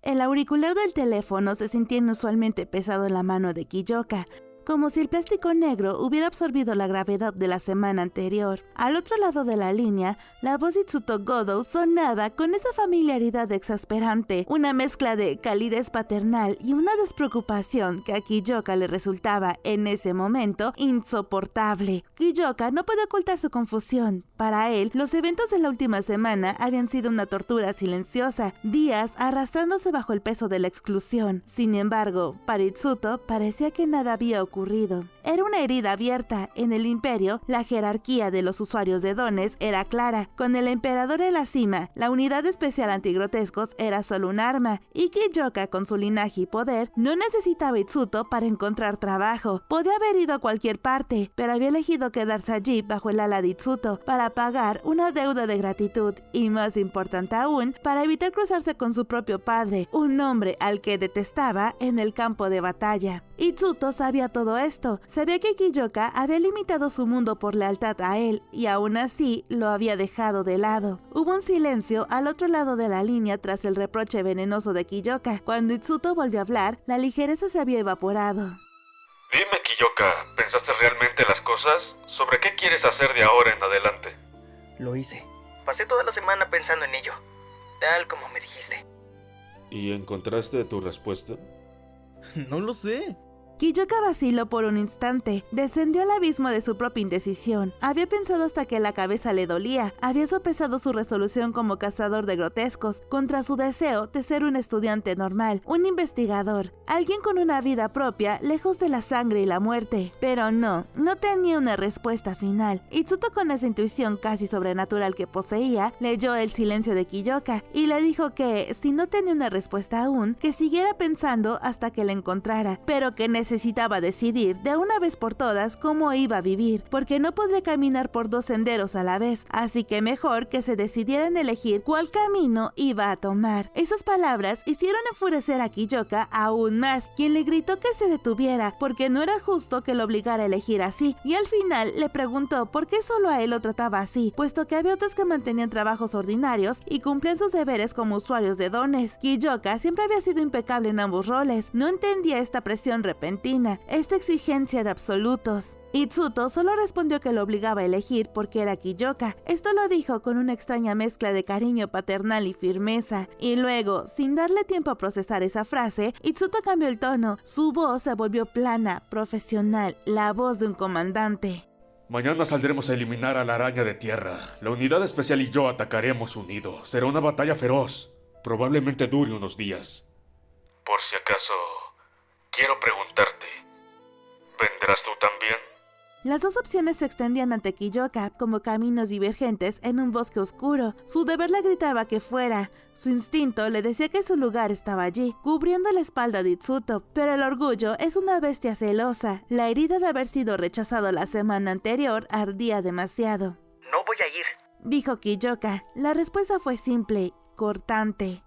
El auricular del teléfono se sentía inusualmente pesado en la mano de Kiyoka, como si el plástico negro hubiera absorbido la gravedad de la semana anterior. Al otro lado de la línea, la voz de Itsuto Godo sonaba con esa familiaridad exasperante, una mezcla de calidez paternal y una despreocupación que a Kiyoka le resultaba en ese momento insoportable. Kiyoka no podía ocultar su confusión. Para él, los eventos de la última semana habían sido una tortura silenciosa, días arrastrándose bajo el peso de la exclusión. Sin embargo, para Itsuto parecía que nada había ocurrido. Era una herida abierta. En el imperio, la jerarquía de los usuarios de dones era clara. Con el emperador en la cima, la unidad especial antigrotescos era solo un arma, y Kiyoka, con su linaje y poder, no necesitaba Itsuto para encontrar trabajo. Podía haber ido a cualquier parte, pero había elegido quedarse allí bajo el ala de Itsuto para pagar una deuda de gratitud, y más importante aún, para evitar cruzarse con su propio padre, un hombre al que detestaba en el campo de batalla. Itsuto sabía todo esto. Sabía que Kiyoka había limitado su mundo por lealtad a él, y aún así lo había dejado de lado. Hubo un silencio al otro lado de la línea tras el reproche venenoso de Kiyoka. Cuando Itsuto volvió a hablar, la ligereza se había evaporado. Dime, Kiyoka, ¿pensaste realmente las cosas? ¿Sobre qué quieres hacer de ahora en adelante? Lo hice. Pasé toda la semana pensando en ello, tal como me dijiste. ¿Y encontraste tu respuesta? No lo sé. Kiyoka vaciló por un instante, descendió al abismo de su propia indecisión. Había pensado hasta que la cabeza le dolía, había sopesado su resolución como cazador de grotescos contra su deseo de ser un estudiante normal, un investigador, alguien con una vida propia lejos de la sangre y la muerte. Pero no tenía una respuesta final. Itsuto, con esa intuición casi sobrenatural que poseía, leyó el silencio de Kiyoka y le dijo que, si no tenía una respuesta aún, que siguiera pensando hasta que la encontrara, pero que necesitaba decidir de una vez por todas cómo iba a vivir, porque no podría caminar por dos senderos a la vez, así que mejor que se decidiera en elegir cuál camino iba a tomar. Esas palabras hicieron enfurecer a Kiyoka aún más, quien le gritó que se detuviera, porque no era justo que lo obligara a elegir así, y al final le preguntó por qué solo a él lo trataba así, puesto que había otros que mantenían trabajos ordinarios y cumplían sus deberes como usuarios de dones. Kiyoka siempre había sido impecable en ambos roles, no entendía esta presión repentina, esta exigencia de absolutos. Itsuto solo respondió que lo obligaba a elegir porque era Kiyoka. Esto lo dijo con una extraña mezcla de cariño paternal y firmeza. Y luego, sin darle tiempo a procesar esa frase, Itsuto cambió el tono. Su voz se volvió plana, profesional, la voz de un comandante. Mañana saldremos a eliminar a la araña de tierra. La unidad especial y yo atacaremos unidos. Será una batalla feroz. Probablemente dure unos días. Por si acaso, quiero preguntarte, ¿vendrás tú también? Las dos opciones se extendían ante Kiyoka como caminos divergentes en un bosque oscuro. Su deber le gritaba que fuera. Su instinto le decía que su lugar estaba allí, cubriendo la espalda de Itsuto, pero el orgullo es una bestia celosa. La herida de haber sido rechazado la semana anterior ardía demasiado. No voy a ir, dijo Kiyoka. La respuesta fue simple, cortante.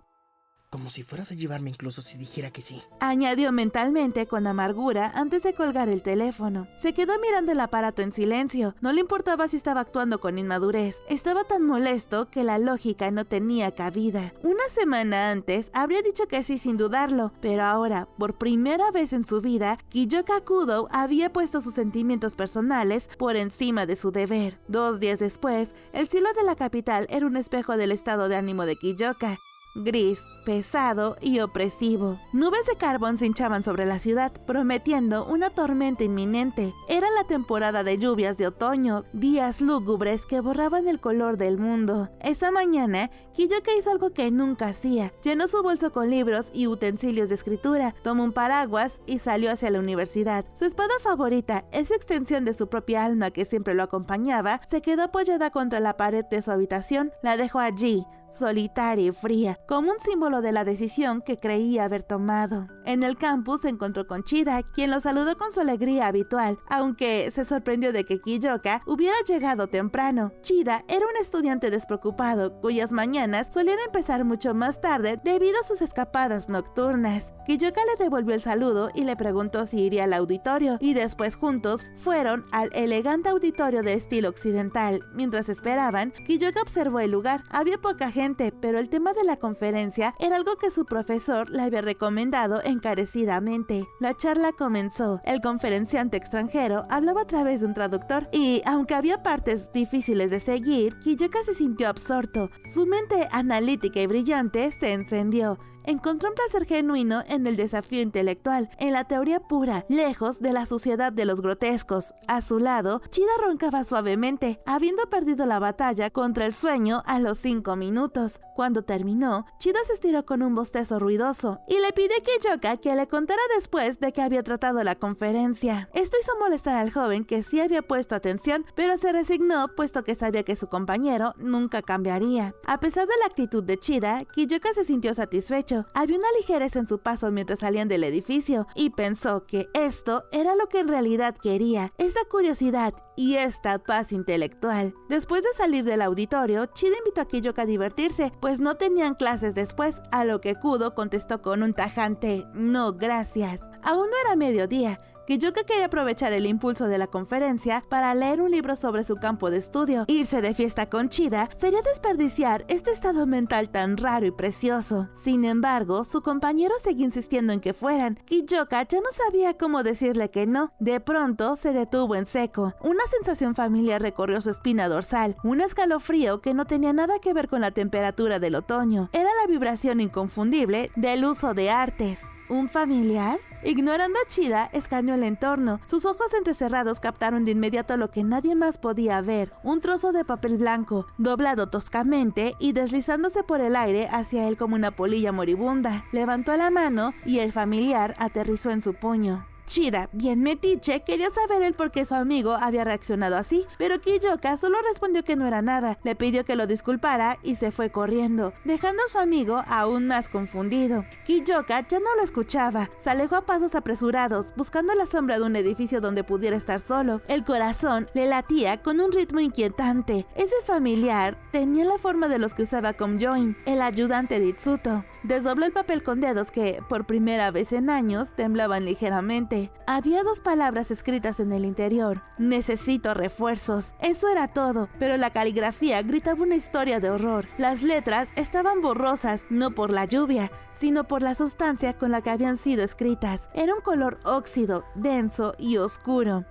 como si fueras a llevarme incluso si dijera que sí, añadió mentalmente con amargura antes de colgar el teléfono. Se quedó mirando el aparato en silencio. No le importaba si estaba actuando con inmadurez. Estaba tan molesto que la lógica no tenía cabida. Una semana antes habría dicho que sí sin dudarlo, pero ahora, por primera vez en su vida, Kiyoka Kudo había puesto sus sentimientos personales por encima de su deber. 2 días después, el cielo de la capital era un espejo del estado de ánimo de Kiyoka. Gris, pesado y opresivo. Nubes de carbón se hinchaban sobre la ciudad, prometiendo una tormenta inminente. Era la temporada de lluvias de otoño, días lúgubres que borraban el color del mundo. Esa mañana, Kiyoka hizo algo que nunca hacía. Llenó su bolso con libros y utensilios de escritura, tomó un paraguas y salió hacia la universidad. Su espada favorita, esa extensión de su propia alma que siempre lo acompañaba, se quedó apoyada contra la pared de su habitación. La dejó allí, solitaria y fría, como un símbolo de la decisión que creía haber tomado. En el campus se encontró con Chida, quien lo saludó con su alegría habitual, aunque se sorprendió de que Kiyoka hubiera llegado temprano. Chida era un estudiante despreocupado, cuyas mañanas solían empezar mucho más tarde debido a sus escapadas nocturnas. Kiyoka le devolvió el saludo y le preguntó si iría al auditorio, y después juntos fueron al elegante auditorio de estilo occidental. Mientras esperaban, Kiyoka observó el lugar. Había poca gente urgente, pero el tema de la conferencia era algo que su profesor le había recomendado encarecidamente. La charla comenzó. El conferenciante extranjero hablaba a través de un traductor y, aunque había partes difíciles de seguir, Kiyoka se sintió absorto. Su mente analítica y brillante se encendió. Encontró un placer genuino en el desafío intelectual, en la teoría pura, lejos de la suciedad de los grotescos. A su lado, Chida roncaba suavemente, habiendo perdido la batalla contra el sueño a los 5 minutos. Cuando terminó, Chida se estiró con un bostezo ruidoso y le pidió a Kiyoka que le contara después de que había tratado la conferencia. Esto hizo molestar al joven, que sí había puesto atención, pero se resignó puesto que sabía que su compañero nunca cambiaría. A pesar de la actitud de Chida, Kiyoka se sintió satisfecho. Había una ligereza en su paso mientras salían del edificio y pensó que esto era lo que en realidad quería, esa curiosidad y esta paz intelectual. Después de salir del auditorio, Chida invitó a Kiyoka a divertirse, pues no tenían clases después, a lo que Kudo contestó con un tajante "no, gracias". Aún no era mediodía. Kiyoka quería aprovechar el impulso de la conferencia para leer un libro sobre su campo de estudio. Irse de fiesta con Chida sería desperdiciar este estado mental tan raro y precioso. Sin embargo, su compañero seguía insistiendo en que fueran. Kiyoka ya no sabía cómo decirle que no. De pronto se detuvo en seco. Una sensación familiar recorrió su espina dorsal, un escalofrío que no tenía nada que ver con la temperatura del otoño. Era la vibración inconfundible del uso de artes. ¿Un familiar? Ignorando a Chida, escaneó el entorno. Sus ojos entrecerrados captaron de inmediato lo que nadie más podía ver: un trozo de papel blanco, doblado toscamente y deslizándose por el aire hacia él como una polilla moribunda. Levantó la mano y el familiar aterrizó en su puño. Chida, bien metiche, quería saber el por qué su amigo había reaccionado así, pero Kiyoka solo respondió que no era nada, le pidió que lo disculpara y se fue corriendo, dejando a su amigo aún más confundido. Kiyoka ya no lo escuchaba, se alejó a pasos apresurados, buscando la sombra de un edificio donde pudiera estar solo. El corazón le latía con un ritmo inquietante. Ese familiar tenía la forma de los que usaba Komyoin, el ayudante de Itsuto. Desdobló el papel con dedos que, por primera vez en años, temblaban ligeramente. Había 2 palabras escritas en el interior: necesito refuerzos. Eso era todo, pero la caligrafía gritaba una historia de horror. Las letras estaban borrosas, no por la lluvia, sino por la sustancia con la que habían sido escritas. Era un color óxido, denso y oscuro.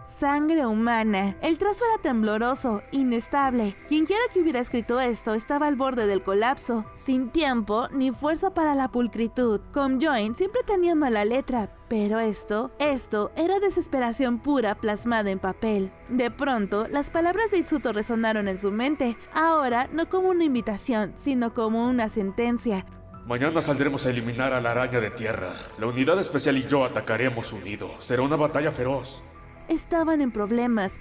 Sangre humana. El trazo era tembloroso, inestable. Quienquiera que hubiera escrito esto estaba al borde del colapso, sin tiempo ni fuerza para la pulcritud. Komyoin siempre tenía mala letra, pero esto era desesperación pura plasmada en papel. De pronto, las palabras de Itsuto resonaron en su mente, ahora no como una invitación, sino como una sentencia. Mañana saldremos a eliminar a la araña de tierra. La unidad especial y yo atacaremos unidos. Será una batalla feroz. Estaban en problemas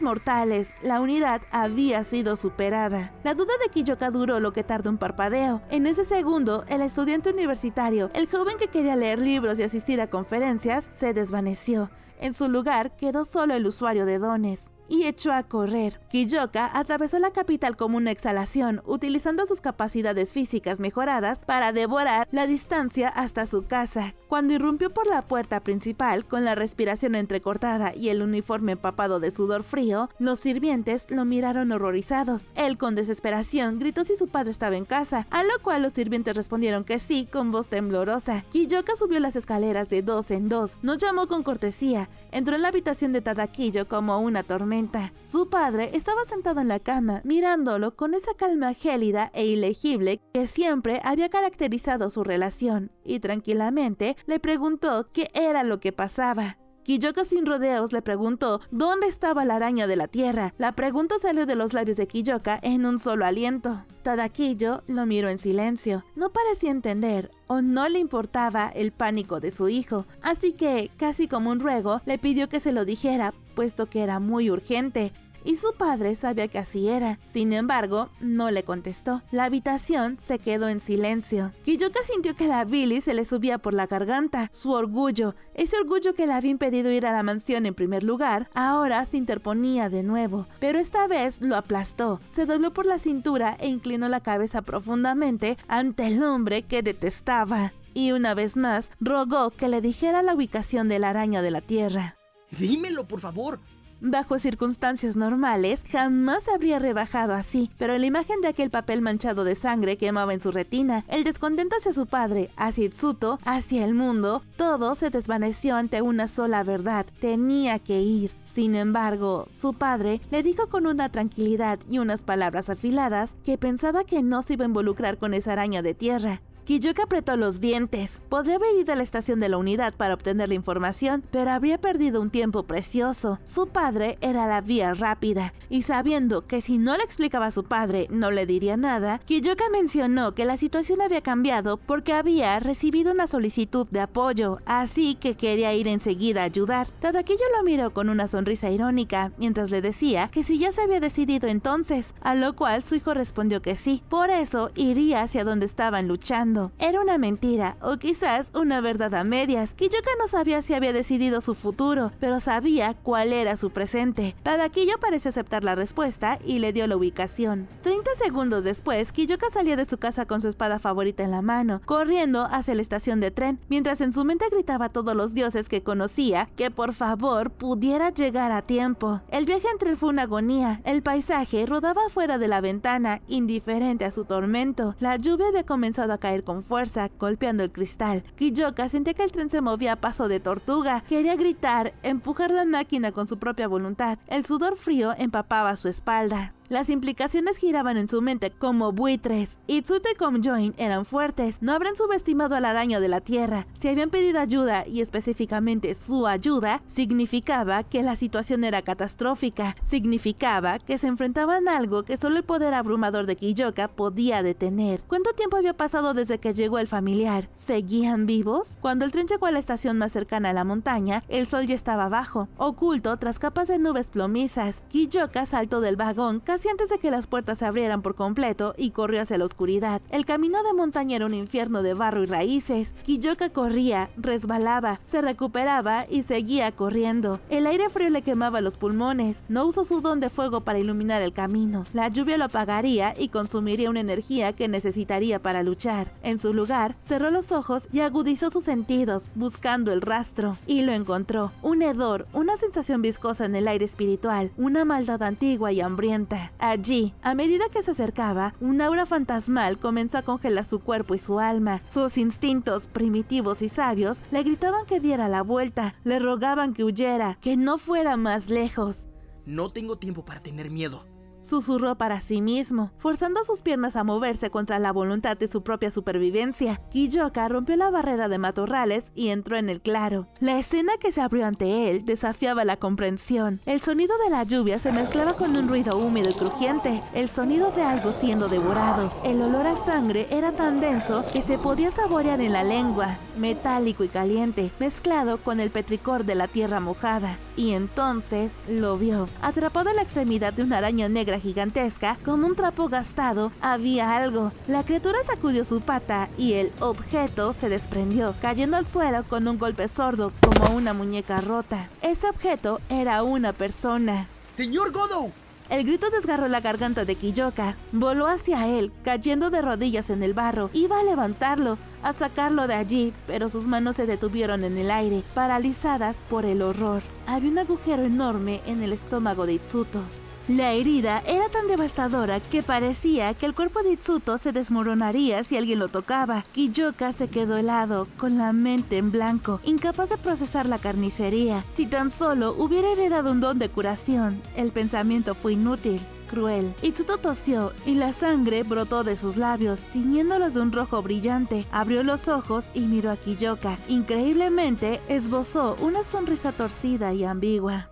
mortales. La unidad había sido superada. La duda de Kiyoka duró lo que tardó un parpadeo. En ese segundo, el estudiante universitario, el joven que quería leer libros y asistir a conferencias, se desvaneció. En su lugar quedó solo el usuario de dones. Y echó a correr. Kiyoka atravesó la capital como una exhalación, utilizando sus capacidades físicas mejoradas para devorar la distancia hasta su casa. Cuando irrumpió por la puerta principal, con la respiración entrecortada y el uniforme empapado de sudor frío, los sirvientes lo miraron horrorizados. Él, con desesperación, gritó si su padre estaba en casa, a lo cual los sirvientes respondieron que sí, con voz temblorosa. Kiyoka subió las escaleras de 2 en 2, no llamó con cortesía, entró en la habitación de Tadakiyo como una tormenta. Su padre estaba sentado en la cama, mirándolo con esa calma gélida e ilegible que siempre había caracterizado su relación, y tranquilamente le preguntó qué era lo que pasaba. Kiyoka sin rodeos le preguntó dónde estaba la araña de la tierra. La pregunta salió de los labios de Kiyoka en un solo aliento. Tadakiyo lo miró en silencio. No parecía entender o no le importaba el pánico de su hijo, así que, casi como un ruego, le pidió que se lo dijera, puesto que era muy urgente. Y su padre sabía que así era. Sin embargo, no le contestó. La habitación se quedó en silencio. Kiyoka sintió que la bilis se le subía por la garganta. Su orgullo, ese orgullo que le había impedido ir a la mansión en primer lugar, ahora se interponía de nuevo. Pero esta vez lo aplastó. Se dobló por la cintura e inclinó la cabeza profundamente ante el hombre que detestaba. Y una vez más, rogó que le dijera la ubicación de la araña de la tierra. Dímelo, por favor. Bajo circunstancias normales, jamás habría rebajado así, pero la imagen de aquel papel manchado de sangre quemaba en su retina. El descontento hacia su padre, hacia Itsuto, hacia el mundo, todo se desvaneció ante una sola verdad: tenía que ir. Sin embargo, su padre le dijo con una tranquilidad y unas palabras afiladas que pensaba que no se iba a involucrar con esa araña de tierra. Kiyoka apretó los dientes. Podría haber ido a la estación de la unidad para obtener la información, pero habría perdido un tiempo precioso. Su padre era la vía rápida, y sabiendo que si no le explicaba a su padre no le diría nada, Kiyoka mencionó que la situación había cambiado porque había recibido una solicitud de apoyo, así que quería ir enseguida a ayudar. Tadakiyo lo miró con una sonrisa irónica, mientras le decía que si ya se había decidido entonces, a lo cual su hijo respondió que sí. Por eso iría hacia donde estaban luchando. Era una mentira, o quizás una verdad a medias. Kiyoka no sabía si había decidido su futuro, pero sabía cuál era su presente. Tadakiyo pareció aceptar la respuesta y le dio la ubicación. 30 segundos después, Kiyoka salía de su casa con su espada favorita en la mano, corriendo hacia la estación de tren, mientras en su mente gritaba a todos los dioses que conocía que por favor pudiera llegar a tiempo. El viaje en tren fue una agonía. El paisaje rodaba fuera de la ventana, indiferente a su tormento. La lluvia había comenzado a caer con fuerza, golpeando el cristal. Kiyoka sentía que el tren se movía a paso de tortuga. Quería gritar, empujar la máquina con su propia voluntad. El sudor frío empapaba su espalda. Las implicaciones giraban en su mente como buitres. Itsuto y Komjoin eran fuertes, no habrían subestimado a la araña de la tierra. Si habían pedido ayuda, y específicamente su ayuda, significaba que la situación era catastrófica. Significaba que se enfrentaban a algo que solo el poder abrumador de Kiyoka podía detener. ¿Cuánto tiempo había pasado desde que llegó el familiar? ¿Seguían vivos? Cuando el tren llegó a la estación más cercana a la montaña, el sol ya estaba abajo, oculto tras capas de nubes plomizas. Kiyoka saltó del vagón casi antes de que las puertas se abrieran por completo y corrió hacia la oscuridad. El camino de montaña era un infierno de barro y raíces. Kiyoka corría, resbalaba, se recuperaba y seguía corriendo. El aire frío le quemaba los pulmones. No usó su don de fuego para iluminar el camino. La lluvia lo apagaría y consumiría una energía que necesitaría para luchar. En su lugar, cerró los ojos y agudizó sus sentidos, buscando el rastro. Y lo encontró. Un hedor, una sensación viscosa en el aire espiritual, una maldad antigua y hambrienta. Allí, a medida que se acercaba, un aura fantasmal comenzó a congelar su cuerpo y su alma. Sus instintos primitivos y sabios le gritaban que diera la vuelta, le rogaban que huyera, que no fuera más lejos. No tengo tiempo para tener miedo, susurró para sí mismo, forzando sus piernas a moverse contra la voluntad de su propia supervivencia. Kiyoka rompió la barrera de matorrales y entró en el claro. La escena que se abrió ante él desafiaba la comprensión. El sonido de la lluvia se mezclaba con un ruido húmedo y crujiente, el sonido de algo siendo devorado. El olor a sangre era tan denso que se podía saborear en la lengua, metálico y caliente, mezclado con el petricor de la tierra mojada. Y entonces lo vio, atrapado en la extremidad de una araña negra gigantesca, como un trapo gastado, había algo. La criatura sacudió su pata y el objeto se desprendió, cayendo al suelo con un golpe sordo, como una muñeca rota. Ese objeto era una persona. ¡Señor Godou! El grito desgarró la garganta de Kiyoka. Voló hacia él, cayendo de rodillas en el barro. Iba a levantarlo, a sacarlo de allí, pero sus manos se detuvieron en el aire, paralizadas por el horror. Había un agujero enorme en el estómago de Itsuto. La herida era tan devastadora que parecía que el cuerpo de Itsuto se desmoronaría si alguien lo tocaba. Kiyoka se quedó helado, con la mente en blanco, incapaz de procesar la carnicería. Si tan solo hubiera heredado un don de curación, el pensamiento fue inútil. Cruel. Itsuto tosió y la sangre brotó de sus labios, tiñéndolos de un rojo brillante. Abrió los ojos y miró a Kiyoka. Increíblemente, esbozó una sonrisa torcida y ambigua.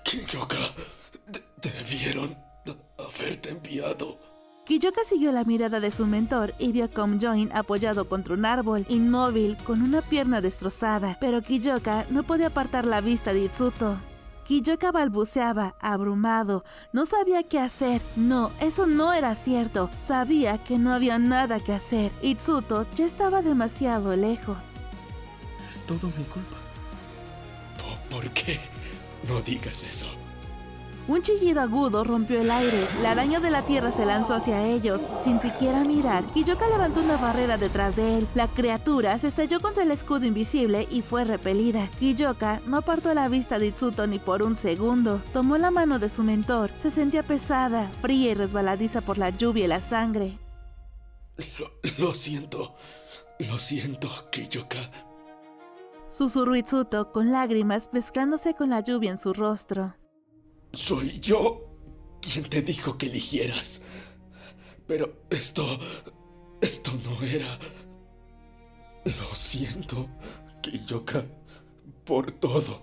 Kiyoka, debieron haberte enviado. Kiyoka siguió la mirada de su mentor y vio a Komjoin apoyado contra un árbol, inmóvil, con una pierna destrozada. Pero Kiyoka no podía apartar la vista de Itsuto. Kiyoka balbuceaba, abrumado. No sabía qué hacer. No, eso no era cierto. Sabía que no había nada que hacer. Itsuto ya estaba demasiado lejos. Es todo mi culpa. ¿Por qué? No digas eso. Un chillido agudo rompió el aire. La araña de la tierra se lanzó hacia ellos. Sin siquiera mirar, Kiyoka levantó una barrera detrás de él. La criatura se estalló contra el escudo invisible y fue repelida. Kiyoka no apartó la vista de Itsuto ni por un segundo. Tomó la mano de su mentor. Se sentía pesada, fría y resbaladiza por la lluvia y la sangre. Lo siento, Kiyoka. Susurró Itsuto con lágrimas mezclándose con la lluvia en su rostro. Soy yo quien te dijo que eligieras. Pero esto no era... Lo siento, Kiyoka, por todo.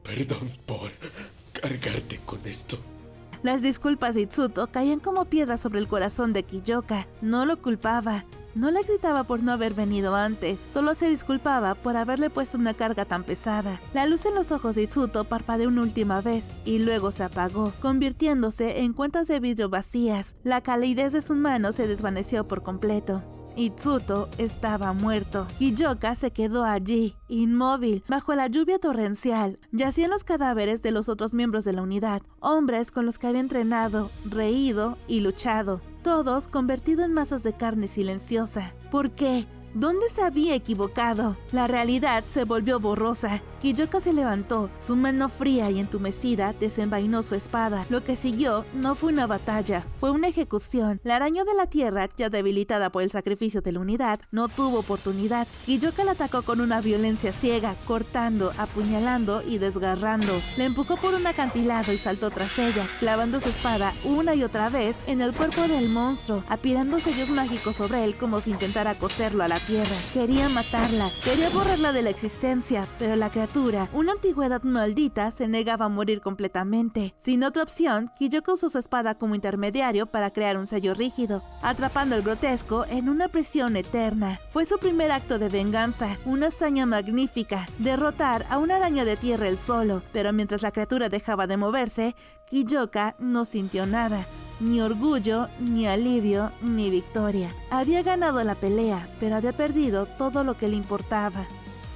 Perdón por cargarte con esto. Las disculpas de Itsuto caían como piedras sobre el corazón de Kiyoka. No lo culpaba. No le gritaba por no haber venido antes, solo se disculpaba por haberle puesto una carga tan pesada. La luz en los ojos de Itsuto parpadeó una última vez y luego se apagó, convirtiéndose en cuentas de vidrio vacías. La calidez de su mano se desvaneció por completo. Itsuto estaba muerto. Kiyoka se quedó allí, inmóvil, bajo la lluvia torrencial. Yacían los cadáveres de los otros miembros de la unidad, hombres con los que había entrenado, reído y luchado. Todos convertidos en masas de carne silenciosa. ¿Por qué? ¿Dónde se había equivocado? La realidad se volvió borrosa. Kiyoka se levantó, su mano fría y entumecida desenvainó su espada. Lo que siguió no fue una batalla, fue una ejecución. La araña de la tierra, ya debilitada por el sacrificio de la unidad, no tuvo oportunidad. Kiyoka la atacó con una violencia ciega, cortando, apuñalando y desgarrando. La empujó por un acantilado y saltó tras ella, clavando su espada una y otra vez en el cuerpo del monstruo, apilando sellos mágicos sobre él como si intentara coserlo a la tierra. Quería matarla, quería borrarla de la existencia, pero la criatura, una antigüedad maldita, se negaba a morir completamente. Sin otra opción, Kiyoka usó su espada como intermediario para crear un sello rígido, atrapando al grotesco en una prisión eterna. Fue su primer acto de venganza, una hazaña magnífica, derrotar a una araña de tierra él solo, pero mientras la criatura dejaba de moverse, Kiyoka no sintió nada. Ni orgullo, ni alivio, ni victoria. Había ganado la pelea, pero había perdido todo lo que le importaba.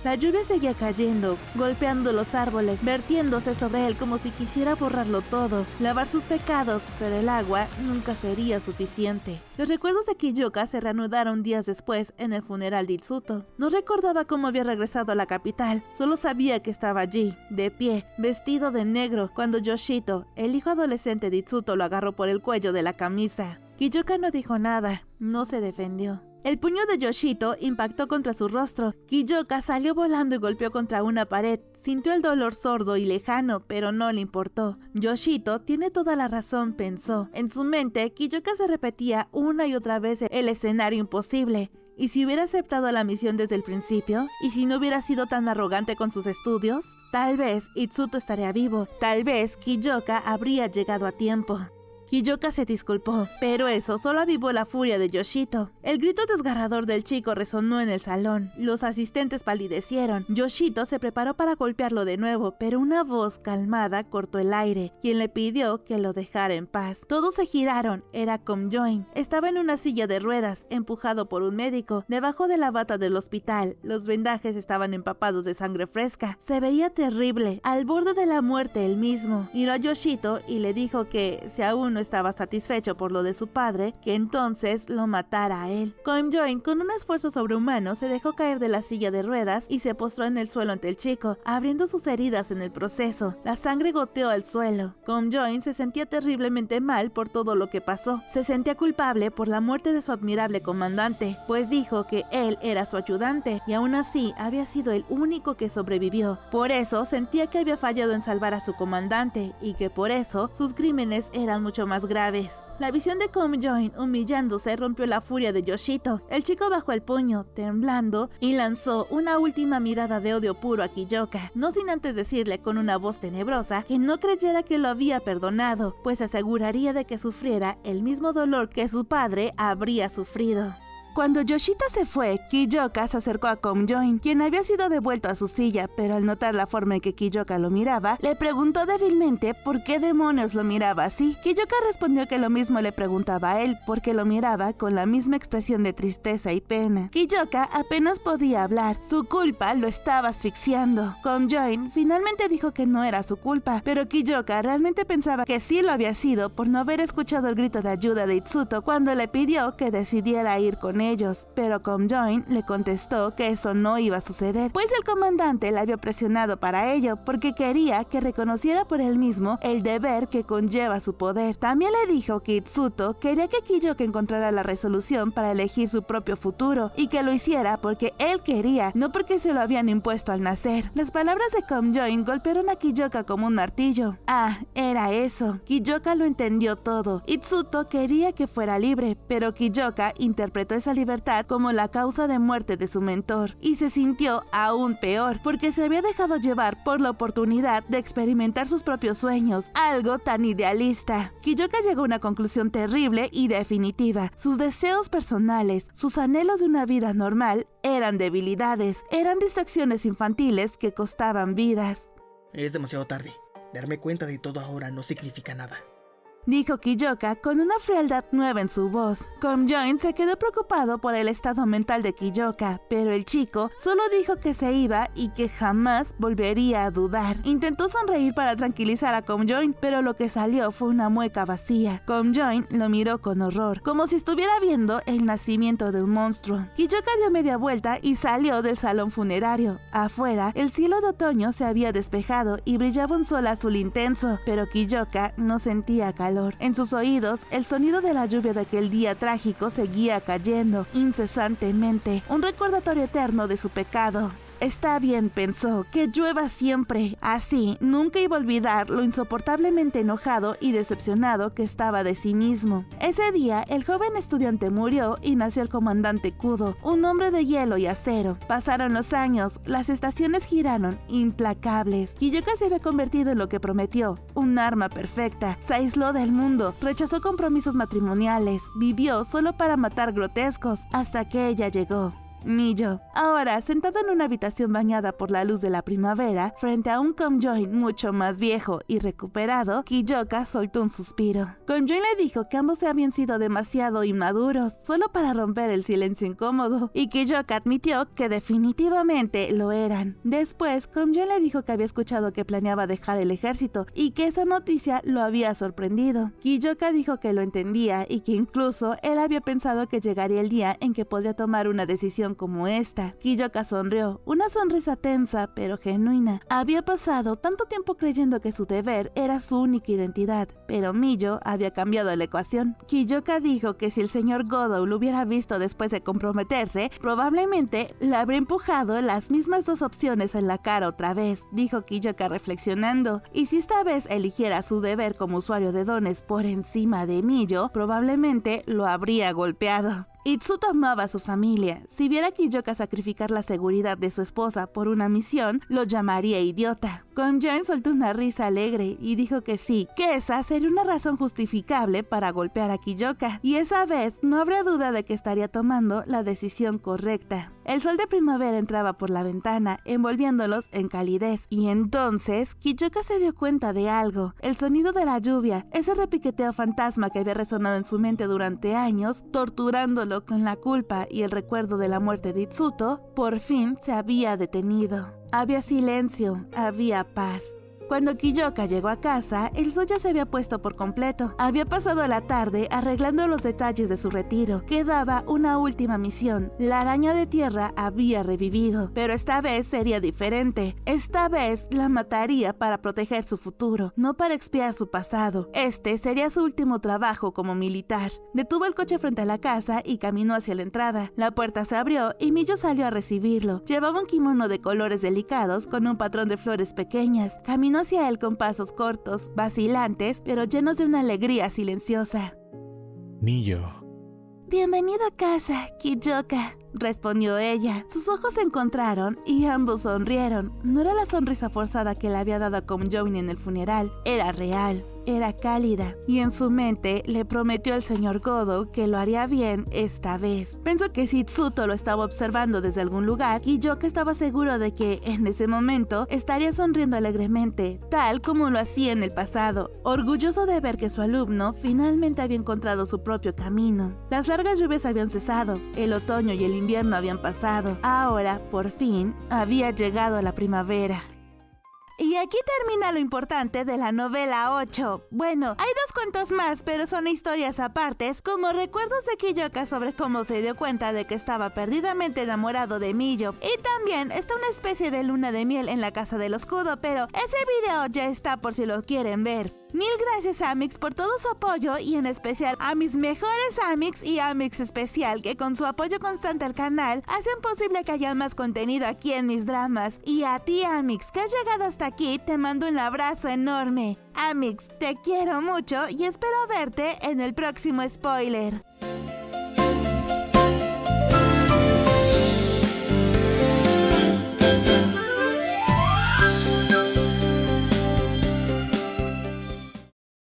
La lluvia seguía cayendo, golpeando los árboles, vertiéndose sobre él como si quisiera borrarlo todo, lavar sus pecados, pero el agua nunca sería suficiente. Los recuerdos de Kiyoka se reanudaron días después en el funeral de Itsuto. No recordaba cómo había regresado a la capital, solo sabía que estaba allí, de pie, vestido de negro, cuando Yoshito, el hijo adolescente de Itsuto, lo agarró por el cuello de la camisa. Kiyoka no dijo nada, no se defendió. El puño de Yoshito impactó contra su rostro. Kiyoka salió volando y golpeó contra una pared. Sintió el dolor sordo y lejano, pero no le importó. Yoshito tiene toda la razón, pensó. En su mente, Kiyoka se repetía una y otra vez el escenario imposible. ¿Y si hubiera aceptado la misión desde el principio? ¿Y si no hubiera sido tan arrogante con sus estudios? Tal vez Itsuto estaría vivo. Tal vez Kiyoka habría llegado a tiempo. Kiyoka se disculpó, pero eso solo avivó la furia de Yoshito. El grito desgarrador del chico resonó en el salón. Los asistentes palidecieron. Yoshito se preparó para golpearlo de nuevo, pero una voz calmada cortó el aire, quien le pidió que lo dejara en paz. Todos se giraron. Era Komyoin. Estaba en una silla de ruedas, empujado por un médico, debajo de la bata del hospital. Los vendajes estaban empapados de sangre fresca. Se veía terrible, al borde de la muerte él mismo. Miró a Yoshito y le dijo que, si aún no estaba satisfecho por lo de su padre, que entonces lo matara a él. Komyoin, con un esfuerzo sobrehumano, se dejó caer de la silla de ruedas y se postró en el suelo ante el chico, abriendo sus heridas en el proceso. La sangre goteó al suelo. Komyoin se sentía terriblemente mal por todo lo que pasó. Se sentía culpable por la muerte de su admirable comandante, pues dijo que él era su ayudante y aún así había sido el único que sobrevivió. Por eso sentía que había fallado en salvar a su comandante y que por eso sus crímenes eran mucho más graves. La visión de Komyoin humillándose rompió la furia de Yoshito. El chico bajó el puño, temblando, y lanzó una última mirada de odio puro a Kiyoka, no sin antes decirle con una voz tenebrosa que no creyera que lo había perdonado, pues aseguraría de que sufriera el mismo dolor que su padre habría sufrido. Cuando Yoshito se fue, Kiyoka se acercó a Komyoin, quien había sido devuelto a su silla, pero al notar la forma en que Kiyoka lo miraba, le preguntó débilmente por qué demonios lo miraba así. Kiyoka respondió que lo mismo le preguntaba a él, porque lo miraba con la misma expresión de tristeza y pena. Kiyoka apenas podía hablar, su culpa lo estaba asfixiando. Komyoin finalmente dijo que no era su culpa, pero Kiyoka realmente pensaba que sí lo había sido por no haber escuchado el grito de ayuda de Itsuto cuando le pidió que decidiera ir con ellos, pero Komyoin le contestó que eso no iba a suceder, pues el comandante le había presionado para ello porque quería que reconociera por él mismo el deber que conlleva su poder. También le dijo que Itsuto quería que Kiyoka encontrara la resolución para elegir su propio futuro y que lo hiciera porque él quería, no porque se lo habían impuesto al nacer. Las palabras de Komyoin golpearon a Kiyoka como un martillo. Ah, era eso. Kiyoka lo entendió todo. Itsuto quería que fuera libre, pero Kiyoka interpretó esa libertad como la causa de muerte de su mentor y se sintió aún peor porque se había dejado llevar por la oportunidad de experimentar sus propios sueños, algo tan idealista. Kiyoka llegó a una conclusión terrible y definitiva. Sus deseos personales, sus anhelos de una vida normal, eran debilidades, eran distracciones infantiles que costaban vidas. Es demasiado tarde. Darme cuenta de todo ahora no significa nada, dijo Kiyoka con una frialdad nueva en su voz. Komyoin se quedó preocupado por el estado mental de Kiyoka, pero el chico solo dijo que se iba y que jamás volvería a dudar. Intentó sonreír para tranquilizar a Komyoin, pero lo que salió fue una mueca vacía. Komyoin lo miró con horror, como si estuviera viendo el nacimiento de un monstruo. Kiyoka dio media vuelta y salió del salón funerario. Afuera, el cielo de otoño se había despejado y brillaba un sol azul intenso, pero Kiyoka no sentía calor. En sus oídos, el sonido de la lluvia de aquel día trágico seguía cayendo incesantemente, un recordatorio eterno de su pecado. Está bien, pensó, que llueva siempre. Así, nunca iba a olvidar lo insoportablemente enojado y decepcionado que estaba de sí mismo. Ese día, el joven estudiante murió y nació el comandante Kudo, un hombre de hielo y acero. Pasaron los años, las estaciones giraron, implacables. Kiyoka se había convertido en lo que prometió, un arma perfecta. Se aisló del mundo, rechazó compromisos matrimoniales, vivió solo para matar grotescos, hasta que ella llegó. Miyo. Ahora, sentado en una habitación bañada por la luz de la primavera, frente a un Komyoin mucho más viejo y recuperado, Kiyoka soltó un suspiro. Komyoin le dijo que ambos habían sido demasiado inmaduros, solo para romper el silencio incómodo, y Kiyoka admitió que definitivamente lo eran. Después, Komyoin le dijo que había escuchado que planeaba dejar el ejército y que esa noticia lo había sorprendido. Kiyoka dijo que lo entendía y que incluso él había pensado que llegaría el día en que podría tomar una decisión como esta. Kiyoka sonrió, una sonrisa tensa pero genuina. Había pasado tanto tiempo creyendo que su deber era su única identidad, pero Miyo había cambiado la ecuación. Kiyoka dijo que si el señor Godo lo hubiera visto después de comprometerse, probablemente le habría empujado las mismas dos opciones en la cara otra vez, dijo Kiyoka reflexionando, y si esta vez eligiera su deber como usuario de dones por encima de Miyo, probablemente lo habría golpeado. Itsuto amaba a su familia. Si viera a Kiyoka sacrificar la seguridad de su esposa por una misión, lo llamaría idiota. Komyoin soltó una risa alegre y dijo que sí, que esa sería una razón justificable para golpear a Kiyoka, y esa vez no habría duda de que estaría tomando la decisión correcta. El sol de primavera entraba por la ventana, envolviéndolos en calidez, y entonces Kiyoka se dio cuenta de algo. El sonido de la lluvia, ese repiqueteo fantasma que había resonado en su mente durante años, torturándolo con la culpa y el recuerdo de la muerte de Itsuto, por fin se había detenido. Había silencio, había paz. Cuando Kiyoka llegó a casa, el sol ya se había puesto por completo. Había pasado la tarde arreglando los detalles de su retiro. Quedaba una última misión. La araña de tierra había revivido, pero esta vez sería diferente. Esta vez la mataría para proteger su futuro, no para expiar su pasado. Este sería su último trabajo como militar. Detuvo el coche frente a la casa y caminó hacia la entrada. La puerta se abrió y Miyo salió a recibirlo. Llevaba un kimono de colores delicados con un patrón de flores pequeñas. Caminó hacia él con pasos cortos, vacilantes, pero llenos de una alegría silenciosa. Miyo. Bienvenido a casa, Kiyoka, respondió ella. Sus ojos se encontraron y ambos sonrieron. No era la sonrisa forzada que le había dado a Komyoin en el funeral, era real. era cálida, y en su mente le prometió al señor Godo que lo haría bien esta vez. Pensó que Shitsuto lo estaba observando desde algún lugar y yo que estaba seguro de que en ese momento estaría sonriendo alegremente, tal como lo hacía en el pasado, orgulloso de ver que su alumno finalmente había encontrado su propio camino. Las largas lluvias habían cesado, el otoño y el invierno habían pasado. Ahora, por fin, había llegado la primavera. Y aquí termina lo importante de la novela 8. Bueno, hay 2 cuentos más, pero son historias apartes, como recuerdos de Kiyoka sobre cómo se dio cuenta de que estaba perdidamente enamorado de Miyo. Y también está una especie de luna de miel en la casa del Oscudo, pero ese video ya está por si lo quieren ver. Mil gracias Amix por todo su apoyo y en especial a mis mejores Amix y Amix especial que con su apoyo constante al canal hacen posible que haya más contenido aquí en mis dramas. Y a ti Amix que has llegado hasta aquí te mando un abrazo enorme. Amix, te quiero mucho y espero verte en el próximo spoiler.